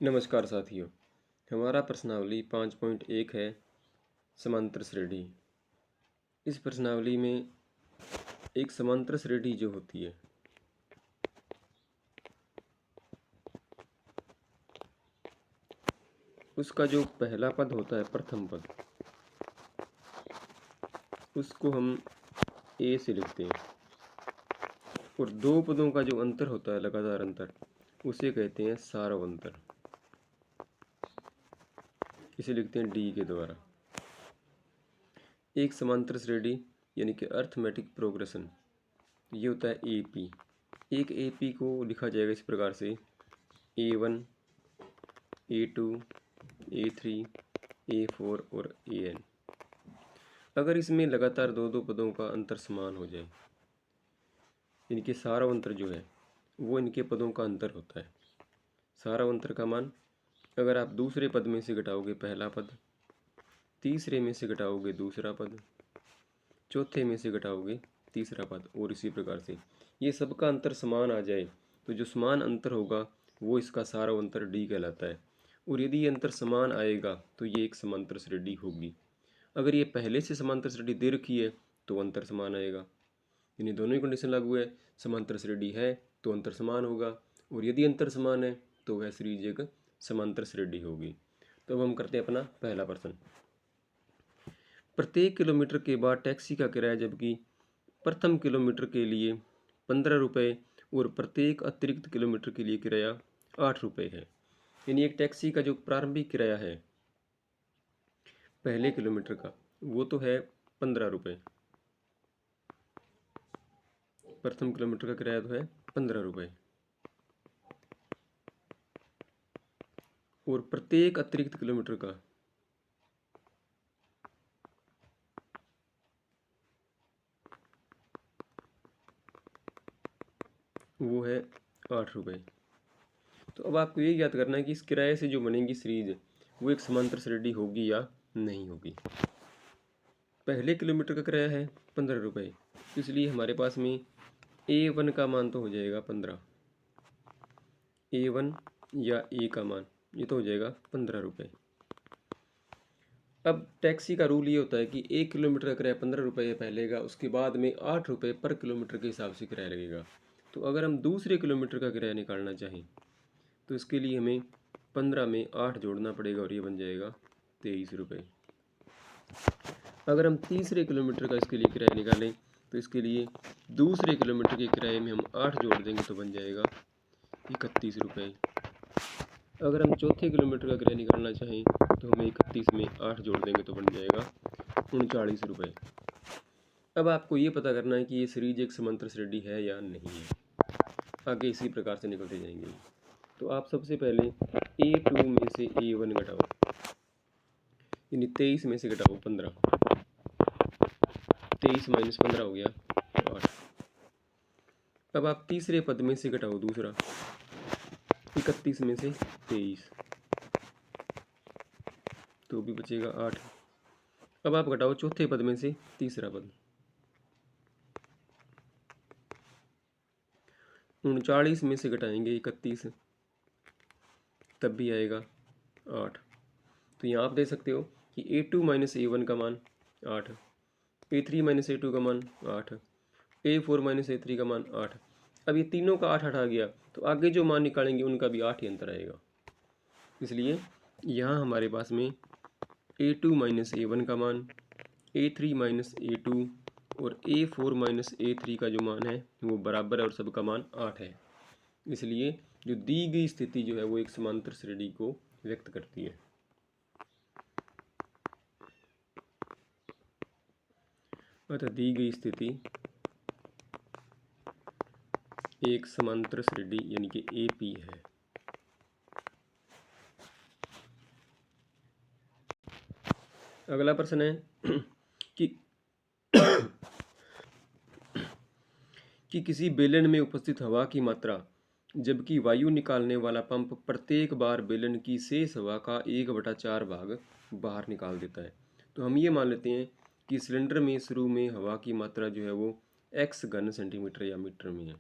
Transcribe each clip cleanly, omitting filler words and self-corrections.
नमस्कार साथियों। हमारा प्रश्नावली 5.1 है समांतर श्रेणी। इस प्रश्नावली में एक समांतर श्रेणी जो होती है उसका जो पहला पद होता है, प्रथम पद, उसको हम ए से लिखते हैं और दो पदों का जो अंतर होता है, लगातार अंतर, उसे कहते हैं सारव अंतर। इसे लिखते हैं डी के द्वारा। एक समांतर श्रेणी यानी कि अर्थमेटिक प्रोग्रेशन, ये होता है एपी। एक एपी को लिखा जाएगा इस प्रकार से: A1, A2, A3, A4 और AN। अगर इसमें लगातार दो दो पदों का अंतर समान हो जाए, इनके सारव अंतर जो है वो इनके पदों का अंतर होता है। सारव अंतर का मान, अगर आप दूसरे पद में से घटाओगे पहला पद, तीसरे में से घटाओगे दूसरा पद, चौथे में से घटाओगे तीसरा पद, और इसी प्रकार से ये सबका अंतर समान आ जाए तो जो समान अंतर होगा वो इसका सारव अंतर डी कहलाता है। और यदि ये अंतर समान आएगा तो ये एक समांतर श्रेणी होगी। अगर ये पहले से समांतर श्रेणी दे रखी है तो अंतर समान आएगा, यानी दोनों ही कंडीशन लागू है। समांतर श्रेणी है तो अंतर समान होगा, और यदि अंतर समान है तो वह सीरीज एक समांतर श्रेणी होगी। तो अब हम करते हैं अपना पहला प्रश्न। प्रत्येक किलोमीटर के बाद टैक्सी का किराया जबकि प्रथम किलोमीटर के लिए 15 रुपये और प्रत्येक अतिरिक्त किलोमीटर के लिए किराया 8 रुपये है। यानी एक टैक्सी का जो प्रारंभिक किराया है पहले किलोमीटर का वो तो है 15 रुपये, प्रथम किलोमीटर का किराया तो है 15 रुपये, और प्रत्येक अतिरिक्त किलोमीटर का वो है 8 रुपये। तो अब आपको ये याद करना है कि इस किराए से जो बनेगी सीरीज वो एक समांतर श्रेणी होगी या नहीं होगी। पहले किलोमीटर का किराया है 15 रुपये, इसलिए हमारे पास में A1 का मान तो हो जाएगा 15, A1 या ए का मान ये तो हो जाएगा 15 रुपये। अब टैक्सी का रूल ये होता है कि 1 किलोमीटर का किराया 15 रुपये पहले का, उसके बाद में 8 रुपये पर किलोमीटर के हिसाब से किराया लगेगा। तो अगर हम दूसरे किलोमीटर का किराया निकालना चाहें तो इसके लिए हमें 15 में 8 जोड़ना पड़ेगा और ये बन जाएगा 23 रुपये। अगर हम तीसरे किलोमीटर का इसके लिए किराया निकालें तो इसके लिए दूसरे किलोमीटर के किराए में हम 8 जोड़ देंगे तो बन जाएगा 31 रुपये। अगर हम चौथे किलोमीटर का किराया निकालना चाहें तो हमें 31 में 8 जोड़ देंगे तो बन जाएगा 39 रुपये। अब आपको ये पता करना है कि ये सीरीज एक समांतर श्रेणी है या नहीं है। आगे इसी प्रकार से निकलते जाएंगे। तो आप सबसे पहले A2 में से A1 घटाओ, यानी 23 में से घटाओ 15, 23 माइनस 15 हो गया 8। अब आप तीसरे पद में से घटाओ दूसरा, 31 में से 23, तो भी बचेगा 8। अब आप घटाओ चौथे पद में से तीसरा पद, 39 में से घटाएंगे 31, तब भी आएगा 8। तो यहाँ आप देख सकते हो कि A2 माइनस A1 का मान 8, A3 माइनस A2 का मान 8, A4 माइनस A3 का मान 8। अब ये तीनों का 8 आ गया तो आगे जो मान निकालेंगे उनका भी 8 ही अंतर आएगा। इसलिए यहाँ हमारे पास में A2 माइनस A1 का मान, A3 माइनस A2 और A4 माइनस A3 का जो मान है वो बराबर है और सबका मान 8 है। इसलिए जो दी गई स्थिति जो है वो एक समांतर श्रेणी को व्यक्त करती है। अतः दी गई स्थिति एक समांतर श्रेणी यानी कि AP है। अगला प्रश्न है कि किसी बेलन में उपस्थित हवा की मात्रा जबकि वायु निकालने वाला पंप प्रत्येक बार बेलन की शेष हवा का 1/4 भाग बाहर निकाल देता है। तो हम ये मान लेते हैं कि सिलेंडर में शुरू में हवा की मात्रा जो है वो x घन सेंटीमीटर या मीटर में है।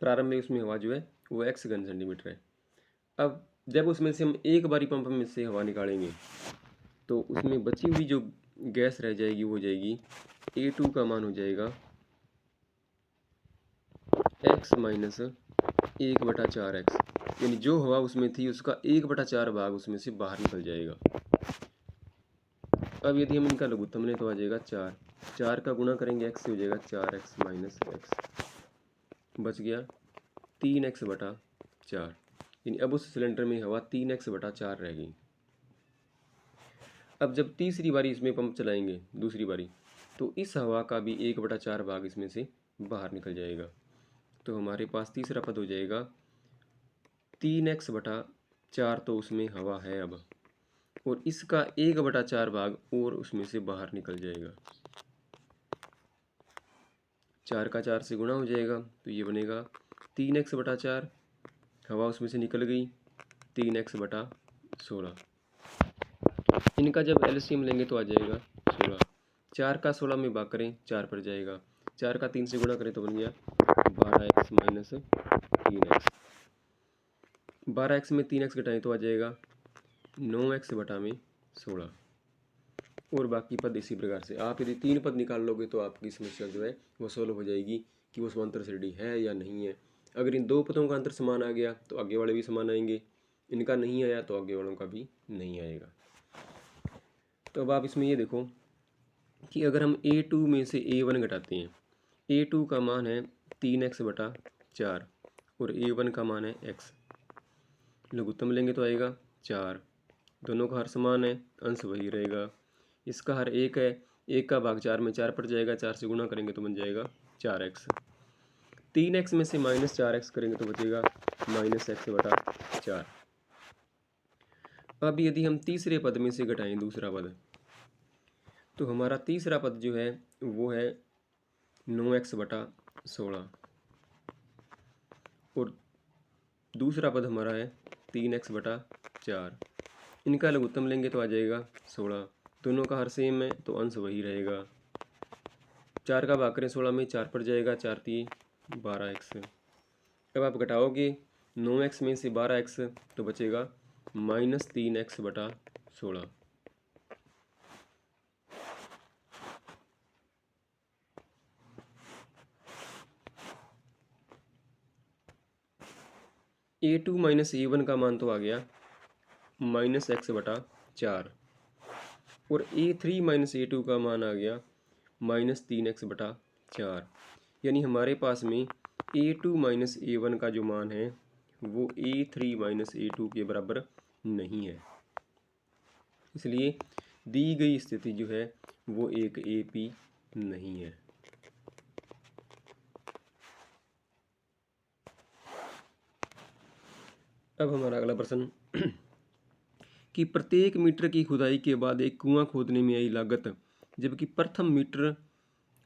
प्रारंभ में उसमें हवा जो है वो x घन सेंटीमीटर है। अब जब उसमें से हम एक बारी पंप में से हवा निकालेंगे तो उसमें बची हुई जो गैस रह जाएगी वो हो जाएगी A2 का मान हो जाएगा x माइनस 1/4x, यानी जो हवा उसमें थी उसका 1/4 भाग उसमें से बाहर निकल जाएगा। अब यदि हम इनका लघुत्तम लें तो आ जाएगा 4, 4 का गुणा करेंगे x से हो जाएगा 4x माइनस x, बच गया 3x/4, यानी अब उस सिलेंडर में हवा 3x/4 रह गई। अब जब तीसरी बारी इसमें पंप चलाएंगे दूसरी बारी, तो इस हवा का भी 1/4 भाग इसमें से बाहर निकल जाएगा। तो हमारे पास तीसरा पद हो जाएगा 3x/4, तो उसमें हवा है अब, और इसका 1/4 भाग और उसमें से बाहर निकल जाएगा। 4 का 4 से गुणा हो जाएगा तो ये बनेगा 3x/4, हवा उसमें से निकल गई 3x/16। इनका जब एलसीएम लेंगे तो आ जाएगा 16, 4 का 16 में भाग करें 4 पर जाएगा, 4 का 3 से गुणा करें तो बन गया 12x माइनस 3x, 12x में 3x घटाएं तो आ जाएगा 9x/16, और बाकी पद इसी प्रकार से। आप यदि 3 पद निकाल लोगे तो आपकी समस्या जो है वो सॉल्व हो जाएगी कि वो समांतर श्रेणी है या नहीं है। अगर इन 2 पदों का अंतर समान आ गया तो आगे वाले भी समान आएंगे, इनका नहीं आया तो आगे वालों का भी नहीं आएगा। तो अब आप इसमें ये देखो कि अगर हम A2 में से A1 घटाते हैं, A2 का मान है 3x/4 और A1 का मान है x, लघुत्तम लेंगे तो आएगा 4, दोनों का हर समान है, अंश वही रहेगा। इसका हर 1 है, 1 का भाग 4 में 4 पड़ जाएगा, 4 से गुणा करेंगे तो बन जाएगा 4x, 3x में से -4x करेंगे तो बचेगा -x/4। अब यदि हम तीसरे पद में से घटाएं दूसरा पद, तो हमारा तीसरा पद जो है वो है 9x/16, और दूसरा पद हमारा है 3x/4। इनका लघुत्तम लेंगे तो आ जाएगा 16, दोनों का हर सेम है तो अंश वही रहेगा। 4 का भाग करें 16 में, 4 पड़ जाएगा, 4 3 12x। अब आप घटाओगे 9x में से 12x तो बचेगा -3x/16। A2 माइनस A1 का मान तो आ गया -x/4, और A3 माइनस A2 का मान आ गया -3x/4, यानी हमारे पास में A2 माइनस A1 का जो मान है वो A3 माइनस A2 के बराबर नहीं है, इसलिए दी गई स्थिति जो है वो एक AP नहीं है। अब हमारा अगला प्रश्न कि प्रत्येक मीटर की खुदाई के बाद एक कुआं खोदने में आई लागत, जबकि प्रथम मीटर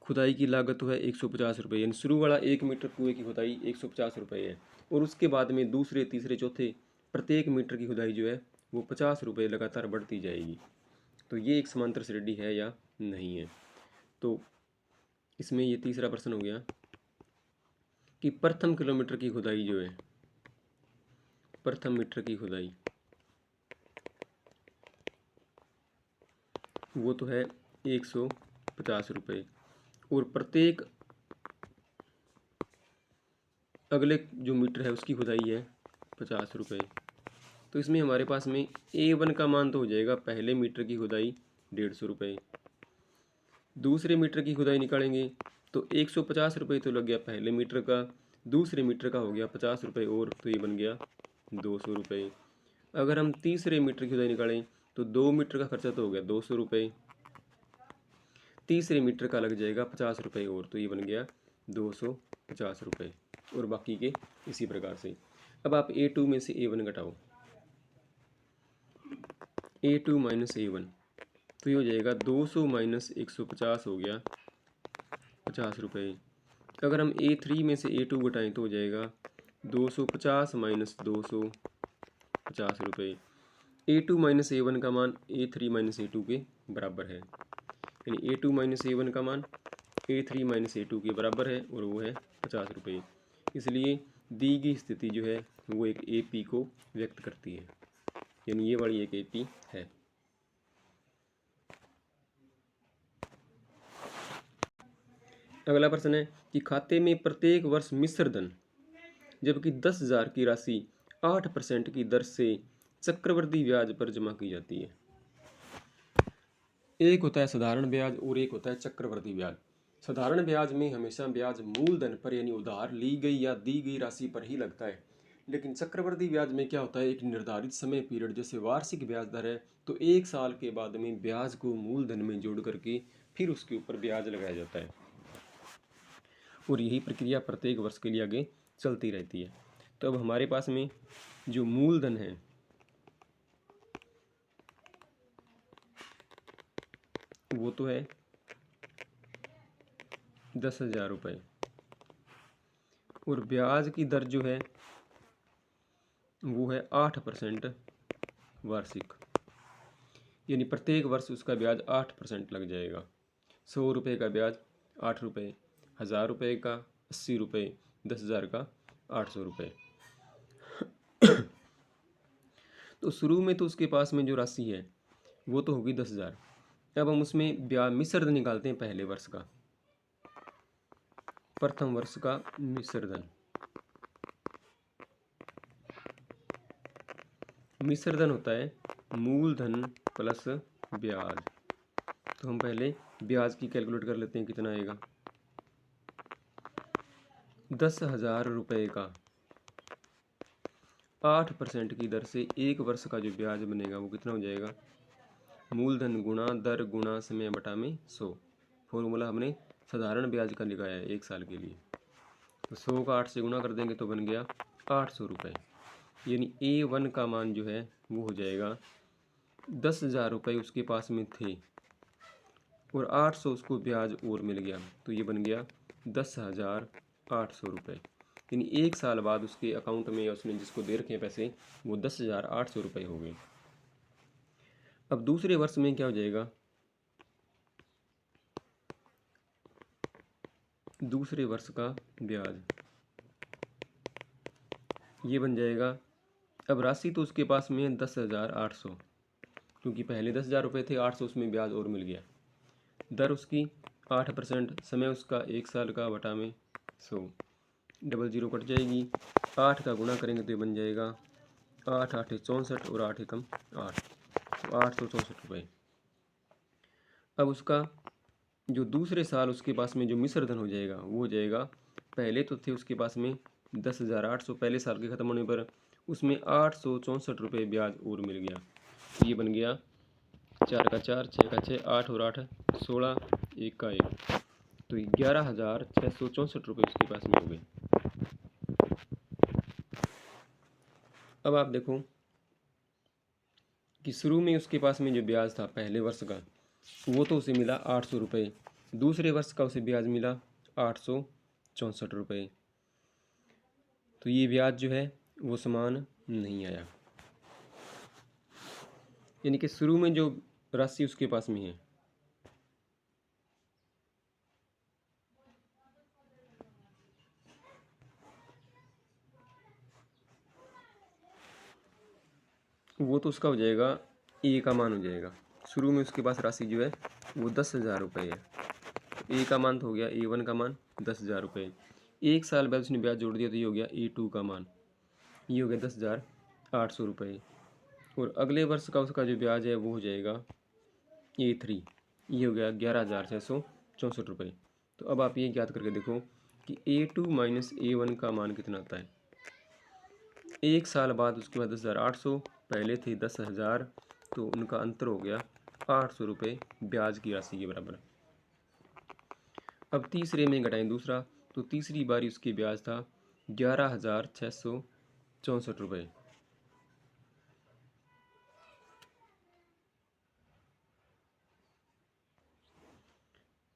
खुदाई की लागत है 150 रुपये, यानी शुरू वाला 1 मीटर कुएं की खुदाई 150 रुपये है, और उसके बाद में दूसरे तीसरे चौथे प्रत्येक मीटर की खुदाई जो है वो 50 रुपये लगातार बढ़ती जाएगी। तो ये एक समांतर श्रेणी है या नहीं है। तो इसमें ये तीसरा प्रश्न हो गया कि प्रथम किलोमीटर की खुदाई जो है, प्रथम मीटर की खुदाई वो तो है 150 रुपये, और प्रत्येक अगले जो मीटर है उसकी खुदाई है 50 रुपये। तो इसमें हमारे पास में A1 का मान तो हो जाएगा पहले मीटर की खुदाई 150 रुपये, दूसरे मीटर की खुदाई निकालेंगे तो 150 रुपये तो लग गया पहले मीटर का, दूसरे मीटर का हो गया 50 रुपये और, तो ये बन गया 200 रुपये। अगर हम तीसरे मीटर की खुदाई निकालें तो 2 मीटर का खर्चा तो हो गया 200 रुपये, तीसरे मीटर का लग जाएगा 50 रुपये और, तो ये बन गया 250 रुपये, और बाकी के इसी प्रकार से। अब आप A2 में से A1 घटाओ, A2 माइनस A1, तो ये हो जाएगा 200 माइनस 150 हो गया 50 रुपये। अगर हम A3 में से A2 घटाएं तो हो जाएगा 250 माइनस 200 50 रुपये। A2 माइनस A1 का मान A3 माइनस A2 के बराबर है, यानी A2 माइनस A1 का मान A3 माइनस A2 के बराबर है, और वो है 50 रुपये। इसलिए दी गई स्थिति जो है वो एक AP को व्यक्त करती है, यानी ये वाली एक AP है। अगला प्रश्न है कि खाते में प्रत्येक वर्ष मिश्र धन जबकि 10,000 की राशि 8% की दर से चक्रवृद्धि ब्याज पर जमा की जाती है। एक होता है साधारण ब्याज और एक होता है चक्रवृद्धि ब्याज। साधारण ब्याज में हमेशा ब्याज मूलधन पर यानी उधार ली गई या दी गई राशि पर ही लगता है, लेकिन चक्रवृद्धि ब्याज में क्या होता है, एक निर्धारित समय पीरियड जैसे वार्षिक ब्याज दर है तो 1 साल के बाद में ब्याज को मूलधन में जोड़ करके फिर उसके ऊपर ब्याज लगाया जाता है और यही प्रक्रिया प्रत्येक वर्ष के लिए आगे चलती रहती है। तो अब हमारे पास में जो मूलधन है वो तो है 10,000 रुपये और ब्याज की दर जो है वो है 8% वार्षिक, यानी प्रत्येक वर्ष उसका ब्याज 8% लग जाएगा। 100 रुपये का ब्याज 8 रुपये, 1000 रुपये का 80 रुपये, 10,000 का 800 रुपये। तो शुरू में तो उसके पास में जो राशि है वो तो होगी 10,000। अब हम उसमें ब्याज मिश्र धन निकालते हैं पहले वर्ष का, प्रथम वर्ष का मिश्र धन। मिश्र धन होता है मूलधन प्लस ब्याज। तो हम पहले ब्याज की कैलकुलेट कर लेते हैं, कितना आएगा। 10,000 रुपये का 8% की दर से एक वर्ष का जो ब्याज बनेगा वो कितना हो जाएगा, मूलधन गुणा दर गुणा समय बटा में 100। फॉर्मूला हमने साधारण ब्याज का लगाया है 1 साल के लिए। तो 100 का 8 से गुणा कर देंगे तो बन गया 800 रुपये, यानी A1 का मान जो है वो हो जाएगा 10,000 रुपये उसके पास में थे और 800 उसको ब्याज और मिल गया, तो ये बन गया 10,800 रुपये, यानी 1 साल बाद उसके अकाउंट में या उसने जिसको दे रखे हैं पैसे वो 10,800 रुपये हो गए। अब दूसरे वर्ष में क्या हो जाएगा, दूसरे वर्ष का ब्याज ये बन जाएगा। अब राशि तो उसके पास में है 10,800, क्योंकि पहले 10,000 रुपये थे, 800 उसमें ब्याज और मिल गया। दर उसकी 8%, समय उसका 1 साल का बटा में 100, डबल जीरो कट जाएगी। 8 का गुणा करेंगे तो ये बन जाएगा 8 8 64 और 8 एकम 8, तो 864 रुपये। अब उसका जो दूसरे साल उसके पास में जो मिश्र धन हो जाएगा वो हो जाएगा, पहले तो थे उसके पास में 10,800, पहले साल के ख़त्म होने पर उसमें 864 रुपये ब्याज और मिल गया, तो ये बन गया 4 का 4, 6 का 6, 8 और 8 16, 1 का 1, तो 11,664 रुपये उसके पास में हो गए। अब आप देखो कि शुरू में उसके पास में जो ब्याज था पहले वर्ष का वो तो उसे मिला 800 रुपये, दूसरे वर्ष का उसे ब्याज मिला 864 रुपये, तो ये ब्याज जो है वो समान नहीं आया, यानी कि शुरू में जो राशि उसके पास में है वो तो उसका हो जाएगा ए का मान हो जाएगा। शुरू में उसके पास राशि जो है वो 10,000 रुपये है, तो ए का मान तो हो गया A1 का मान 10,000 रुपये। 1 साल बाद उसने ब्याज जोड़ दिया तो ये हो गया A2 का मान, ये हो गया 10,800 रुपये, और अगले वर्ष का उसका जो ब्याज है वो हो जाएगा A3, ये हो गया 11,664 रुपये। तो अब आप ये याद करके देखो कि A2 माइनस A1 का मान कितना आता है। 1 साल बाद उसके बाद 10,800, पहले थे 10,000, तो उनका अंतर हो गया 800 रुपये ब्याज की राशि के बराबर। अब तीसरे में घटाएं दूसरा, तो तीसरी बारी उसकी ब्याज था 11,664 रुपये।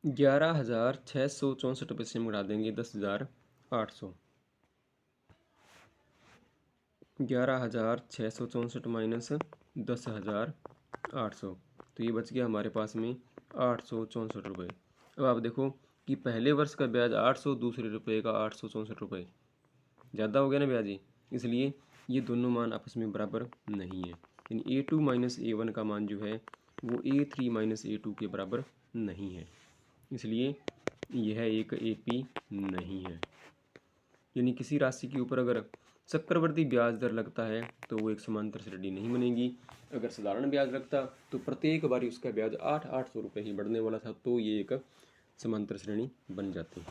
₹11,664 से हम घटा देंगे 10,800, 11,664 माइनस 10,800, तो ये बच गया हमारे पास में 864 रुपये। अब आप देखो कि पहले वर्ष का ब्याज 800, दूसरे रुपये का 864 रुपये, ज़्यादा हो गया ना ब्याज, इसलिए ये दोनों मान आपस में बराबर नहीं है। यानी A2 माइनस A1 का मान जो है वो A3 माइनस A2 के बराबर नहीं है, इसलिए यह एक AP नहीं है। यानी किसी राशि के ऊपर अगर चक्रवर्ती ब्याज दर लगता है तो वो एक समांतर श्रेणी नहीं बनेगी। अगर साधारण ब्याज लगता तो प्रत्येक बारी उसका ब्याज 800 रुपये ही बढ़ने वाला था, तो ये एक समांतर श्रेणी बन जाती है।